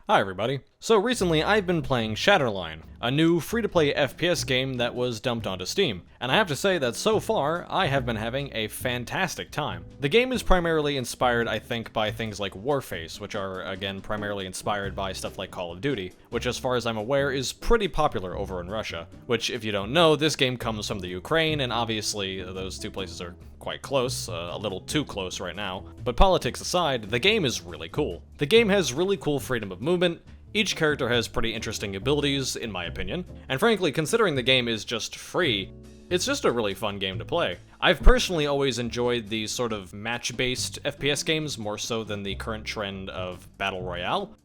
Hi everybody. So recently I've been playing Shatterline, a new free-to-play FPS game that was dumped onto Steam, and I have to say that so far I have been having a fantastic time. The game is primarily inspired, I think, by things like Warface, which are, again, primarily inspired by stuff like Call of Duty, which as far as I'm aware is pretty popular over in Russia, which if you don't know, this game comes from the Ukraine, and obviously those two places are quite close, a little too close right now. But politics aside, the game is really cool. The game has really cool freedom of movement, each character has pretty interesting abilities, in my opinion, and frankly, considering the game is just free, it's just a really fun game to play. I've personally always enjoyed these sort of match-based FPS games more so than the current trend of Battle Royale.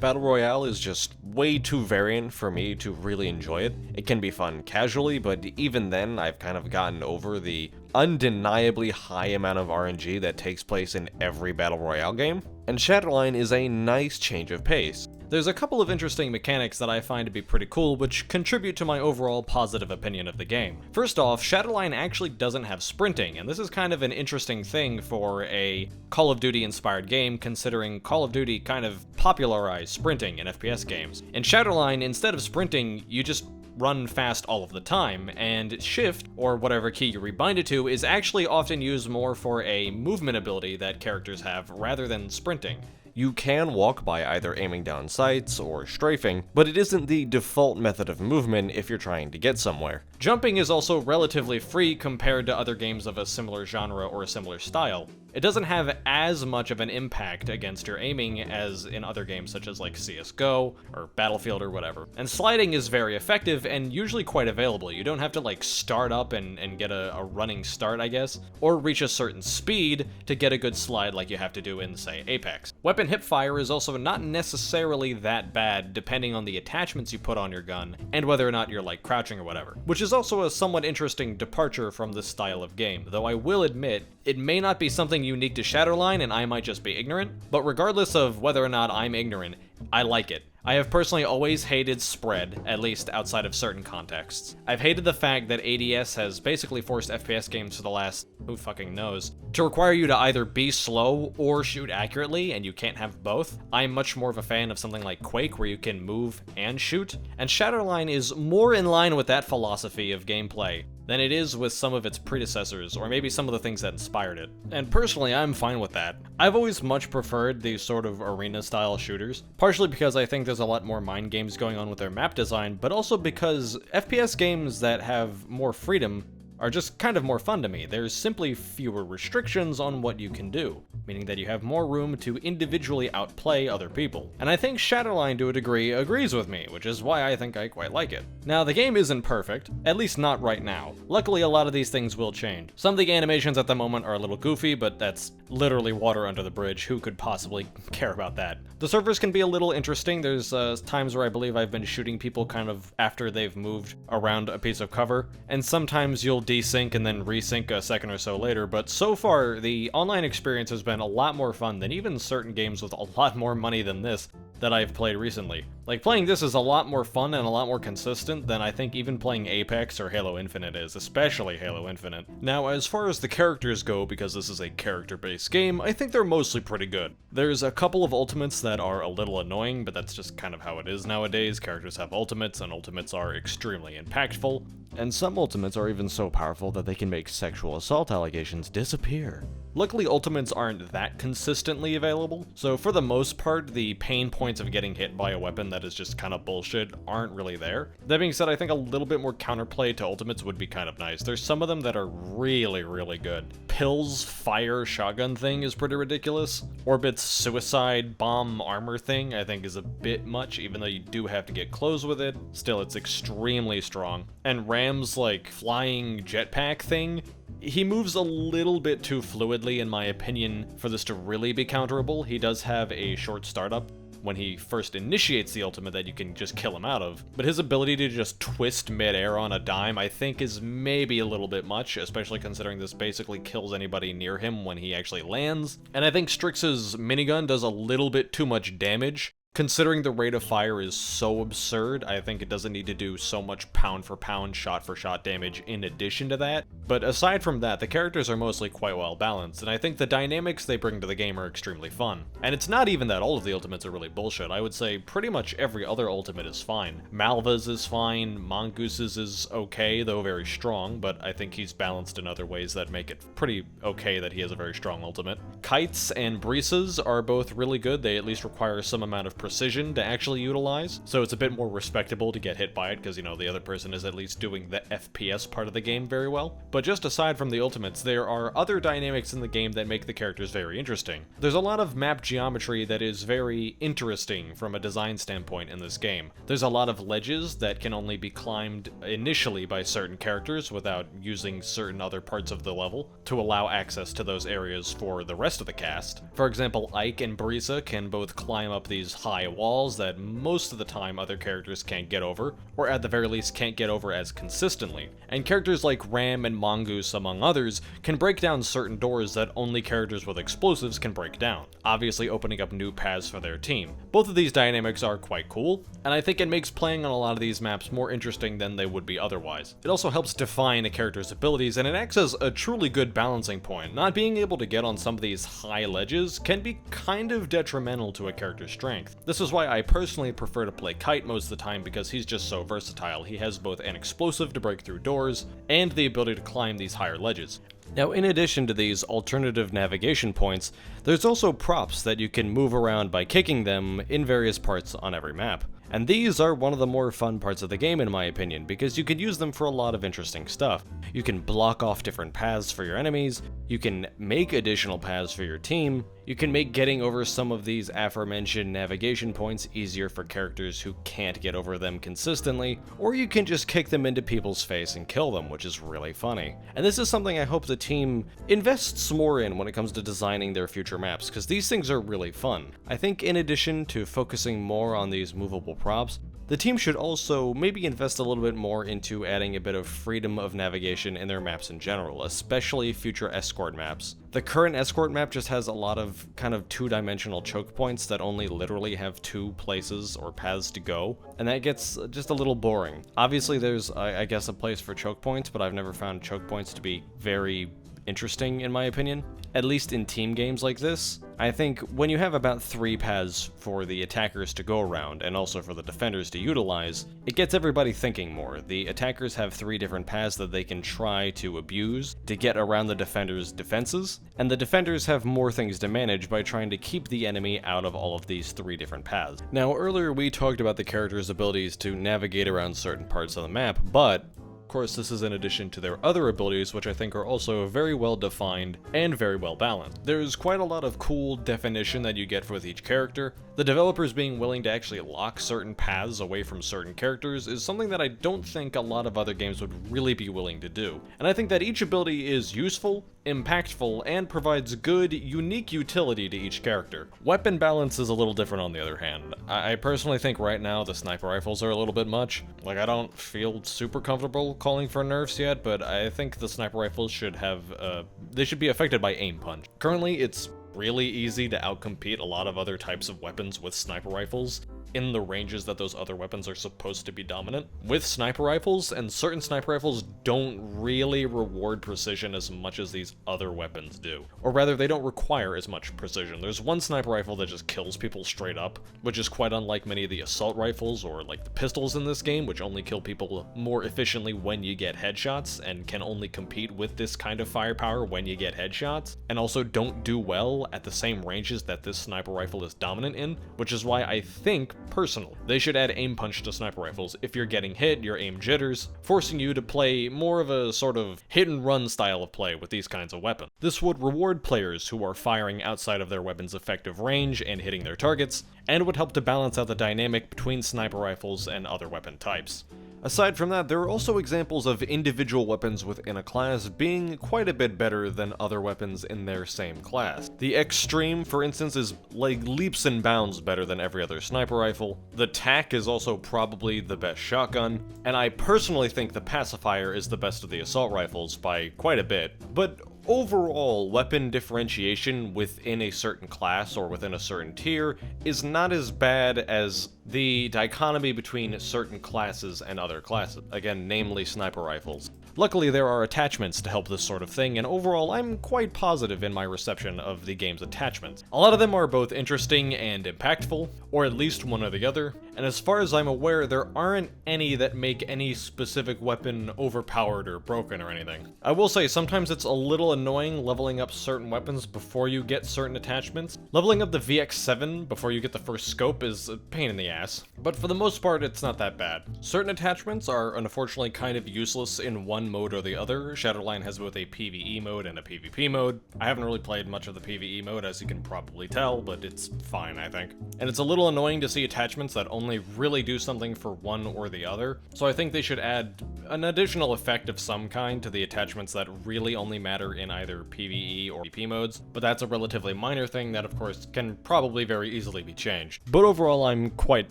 Battle Royale is just way too variant for me to really enjoy it. It can be fun casually, but even then, I've kind of gotten over the undeniably high amount of RNG that takes place in every Battle Royale game, and Shatterline is a nice change of pace. There's a couple of interesting mechanics that I find to be pretty cool, which contribute to my overall positive opinion of the game. First off, Shatterline actually doesn't have sprinting, and this is kind of an interesting thing for a Call of Duty inspired game, considering Call of Duty kind of popularized sprinting in FPS games. In Shatterline, instead of sprinting, you just run fast all of the time, and shift, or whatever key you rebind it to, is actually often used more for a movement ability that characters have rather than sprinting. You can walk by either aiming down sights or strafing, but it isn't the default method of movement if you're trying to get somewhere. Jumping is also relatively free compared to other games of a similar genre or a similar style. It doesn't have as much of an impact against your aiming as in other games such as like CSGO or Battlefield or whatever. And sliding is very effective and usually quite available. You don't have to like start up and get a running start, I guess, or reach a certain speed to get a good slide like you have to do in, say, Apex. Weapon hipfire is also not necessarily that bad depending on the attachments you put on your gun and whether or not you're like crouching or whatever, which is also a somewhat interesting departure from this style of game, though I will admit it may not be something unique to Shatterline and I might just be ignorant, but regardless of whether or not I'm ignorant, I like it. I have personally always hated spread, at least outside of certain contexts. I've hated the fact that ADS has basically forced FPS games for the last, who fucking knows, to require you to either be slow or shoot accurately, and you can't have both. I'm much more of a fan of something like Quake, where you can move and shoot, and Shatterline is more in line with that philosophy of gameplay than it is with some of its predecessors, or maybe some of the things that inspired it. And personally, I'm fine with that. I've always much preferred these sort of arena-style shooters, partially because I think there's a lot more mind games going on with their map design, but also because FPS games that have more freedom are just kind of more fun to me. There's simply fewer restrictions on what you can do, meaning that you have more room to individually outplay other people. And I think Shatterline to a degree agrees with me, which is why I think I quite like it. Now, the game isn't perfect, at least not right now. Luckily, a lot of these things will change. Some of the animations at the moment are a little goofy, but that's literally water under the bridge. Who could possibly care about that? The servers can be a little interesting. There's times where I believe I've been shooting people kind of after they've moved around a piece of cover, and sometimes you'll desync and then resync a second or so later, but so far the online experience has been a lot more fun than even certain games with a lot more money than this that I've played recently. Like, playing this is a lot more fun and a lot more consistent than I think even playing Apex or Halo Infinite is, especially Halo Infinite. Now, as far as the characters go, because this is a character-based game, I think they're mostly pretty good. There's a couple of ultimates that are a little annoying, but that's just kind of how it is nowadays. Characters have ultimates, and ultimates are extremely impactful. And some ultimates are even so powerful that they can make sexual assault allegations disappear. Luckily, ultimates aren't that consistently available, so for the most part, the pain points of getting hit by a weapon that is just kind of bullshit aren't really there. That being said, I think a little bit more counterplay to ultimates would be kind of nice. There's some of them that are really, really good. Pill's fire shotgun thing is pretty ridiculous. Orbit's suicide bomb armor thing, I think, is a bit much, even though you do have to get close with it. Still, it's extremely strong. And Ram's, like, flying jetpack thing, he moves a little bit too fluidly, in my opinion, for this to really be counterable. He does have a short startup when he first initiates the ultimate that you can just kill him out of, but his ability to just twist mid-air on a dime, I think, is maybe a little bit much, especially considering this basically kills anybody near him when he actually lands. And I think Strix's minigun does a little bit too much damage Considering the rate of fire is so absurd, I think it doesn't need to do so much pound for pound, shot for shot damage in addition to that. But aside from that, the characters are mostly quite well balanced, and I think the dynamics they bring to the game are extremely fun. And it's not even that all of the ultimates are really bullshit. I would say pretty much every other ultimate is fine. Malva's is fine, Mongoose's is okay, though very strong, but I think he's balanced in other ways that make it pretty okay that he has a very strong ultimate. Kite's and Brisa's are both really good. They at least require some amount of precision to actually utilize, so it's a bit more respectable to get hit by it because, you know, the other person is at least doing the FPS part of the game very well. But just aside from the ultimates, there are other dynamics in the game that make the characters very interesting. There's a lot of map geometry that is very interesting from a design standpoint in this game. There's a lot of ledges that can only be climbed initially by certain characters without using certain other parts of the level to allow access to those areas for the rest of the cast. For example, Ike and Brisa can both climb up these high walls that most of the time other characters can't get over, or at the very least can't get over as consistently. And characters like Ram and Mongoose, among others, can break down certain doors that only characters with explosives can break down, obviously opening up new paths for their team. Both of these dynamics are quite cool, and I think it makes playing on a lot of these maps more interesting than they would be otherwise. It also helps define a character's abilities, and it acts as a truly good balancing point. Not being able to get on some of these high ledges can be kind of detrimental to a character's strength. This is why I personally prefer to play Kite most of the time, because he's just so versatile. He has both an explosive to break through doors, and the ability to climb these higher ledges. Now, in addition to these alternative navigation points, there's also props that you can move around by kicking them in various parts on every map. And these are one of the more fun parts of the game in my opinion, because you can use them for a lot of interesting stuff. You can block off different paths for your enemies, you can make additional paths for your team, you can make getting over some of these aforementioned navigation points easier for characters who can't get over them consistently, or you can just kick them into people's face and kill them, which is really funny. And this is something I hope the team invests more in when it comes to designing their future maps, because these things are really fun. I think in addition to focusing more on these movable props, the team should also maybe invest a little bit more into adding a bit of freedom of navigation in their maps in general, especially future escort maps. The current escort map just has a lot of kind of two-dimensional choke points that only literally have two places or paths to go, and that gets just a little boring. Obviously there's, I guess, a place for choke points, but I've never found choke points to be very interesting in my opinion. At least in team games like this, I think when you have about 3 paths for the attackers to go around, and also for the defenders to utilize, it gets everybody thinking more. The attackers have 3 different paths that they can try to abuse to get around the defenders' defenses, and the defenders have more things to manage by trying to keep the enemy out of all of these 3 different paths. Now, earlier we talked about the characters' abilities to navigate around certain parts of the map, but of course, this is in addition to their other abilities, which I think are also very well defined and very well balanced. There's quite a lot of cool definition that you get with each character. The developers being willing to actually lock certain paths away from certain characters is something that I don't think a lot of other games would really be willing to do. And I think that each ability is useful, impactful, and provides good, unique utility to each character. Weapon balance is a little different on the other hand. I personally think right now the sniper rifles are a little bit much. Like, I don't feel super comfortable calling for nerfs yet, but I think the sniper rifles should have, they should be affected by aim punch. Currently, it's really easy to outcompete a lot of other types of weapons with sniper rifles in the ranges that those other weapons are supposed to be dominant. With sniper rifles, and certain sniper rifles don't really reward precision as much as these other weapons do. Or rather, they don't require as much precision. There's one sniper rifle that just kills people straight up, which is quite unlike many of the assault rifles or like the pistols in this game, which only kill people more efficiently when you get headshots, and can only compete with this kind of firepower when you get headshots, and also don't do well at the same ranges that this sniper rifle is dominant in, which is why I think personal. They should add aim punch to sniper rifles. If you're getting hit, your aim jitters, forcing you to play more of a sort of hit and run style of play with these kinds of weapons. This would reward players who are firing outside of their weapon's effective range and hitting their targets, and would help to balance out the dynamic between sniper rifles and other weapon types. Aside from that, there are also examples of individual weapons within a class being quite a bit better than other weapons in their same class. The Extreme, for instance, is like leaps and bounds better than every other sniper rifle. The TAC is also probably the best shotgun, and I personally think the Pacifier is the best of the assault rifles by quite a bit. But overall weapon differentiation within a certain class or within a certain tier is not as bad as the dichotomy between certain classes and other classes, again, namely sniper rifles. Luckily, there are attachments to help this sort of thing, and overall, I'm quite positive in my reception of the game's attachments. A lot of them are both interesting and impactful, or at least one or the other, and as far as I'm aware, there aren't any that make any specific weapon overpowered or broken or anything. I will say, sometimes it's a little annoying leveling up certain weapons before you get certain attachments. Leveling up the VX7 before you get the first scope is a pain in the ass, but for the most part, it's not that bad. Certain attachments are unfortunately kind of useless in one mode or the other. Shatterline has both a PvE mode and a PvP mode. I haven't really played much of the PvE mode, as you can probably tell, but it's fine, I think. And it's a little annoying to see attachments that only really do something for one or the other, so I think they should add an additional effect of some kind to the attachments that really only matter in either PvE or PvP modes, but that's a relatively minor thing that, of course, can probably very easily be changed. But overall, I'm quite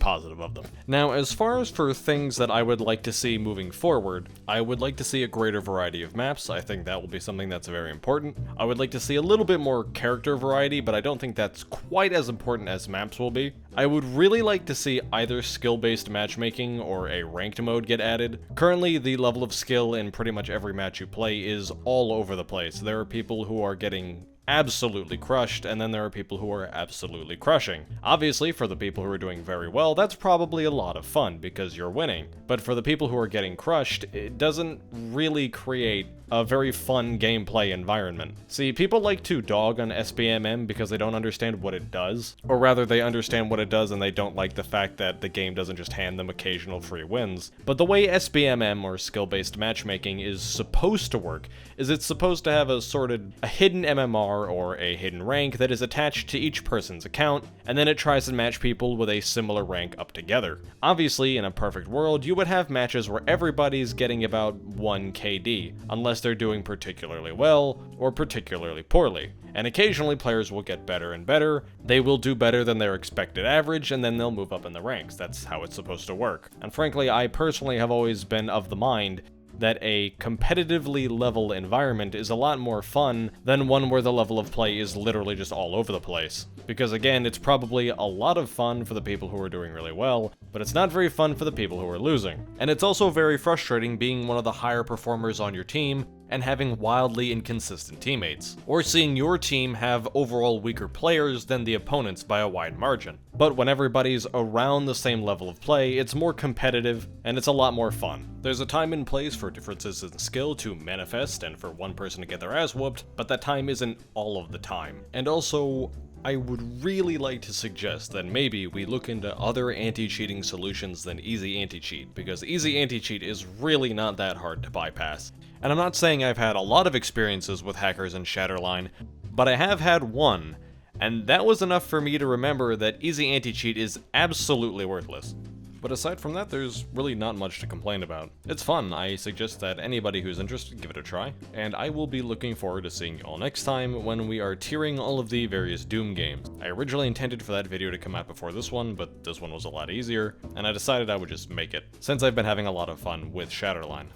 positive of them. Now, as far as for things that I would like to see moving forward, I would like to see a greater variety of maps. I think that will be something that's very important. I would like to see a little bit more character variety, but I don't think that's quite as important as maps will be. I would really like to see either skill-based matchmaking or a ranked mode get added. Currently, the level of skill in pretty much every match you play is all over the place. There are people who are getting absolutely crushed, and then there are people who are absolutely crushing. Obviously, for the people who are doing very well, that's probably a lot of fun because you're winning. But for the people who are getting crushed, it doesn't really create a very fun gameplay environment. See, people like to dog on SBMM because they don't understand what it does, or rather they understand what it does and they don't like the fact that the game doesn't just hand them occasional free wins. But the way SBMM, or skill-based matchmaking, is supposed to work is it's supposed to have a hidden MMR or a hidden rank that is attached to each person's account, and then it tries to match people with a similar rank up together. Obviously, in a perfect world, you would have matches where everybody's getting about 1 KD, unless they're doing particularly well or particularly poorly. And occasionally players will get better and better, they will do better than their expected average, and then they'll move up in the ranks. That's how it's supposed to work. And frankly, I personally have always been of the mind that a competitively level environment is a lot more fun than one where the level of play is literally just all over the place. Because again, it's probably a lot of fun for the people who are doing really well, but it's not very fun for the people who are losing. And it's also very frustrating being one of the higher performers on your team and having wildly inconsistent teammates, or seeing your team have overall weaker players than the opponents by a wide margin. But when everybody's around the same level of play, it's more competitive, and it's a lot more fun. There's a time and place for differences in skill to manifest and for one person to get their ass whooped, but that time isn't all of the time. And also, I would really like to suggest that maybe we look into other anti-cheating solutions than easy anti-cheat, because easy anti-cheat is really not that hard to bypass. And I'm not saying I've had a lot of experiences with hackers in Shatterline, but I have had one, and that was enough for me to remember that easy anti-cheat is absolutely worthless. But aside from that, there's really not much to complain about. It's fun. I suggest that anybody who's interested give it a try, and I will be looking forward to seeing you all next time when we are tiering all of the various Doom games. I originally intended for that video to come out before this one, but this one was a lot easier, and I decided I would just make it, since I've been having a lot of fun with Shatterline.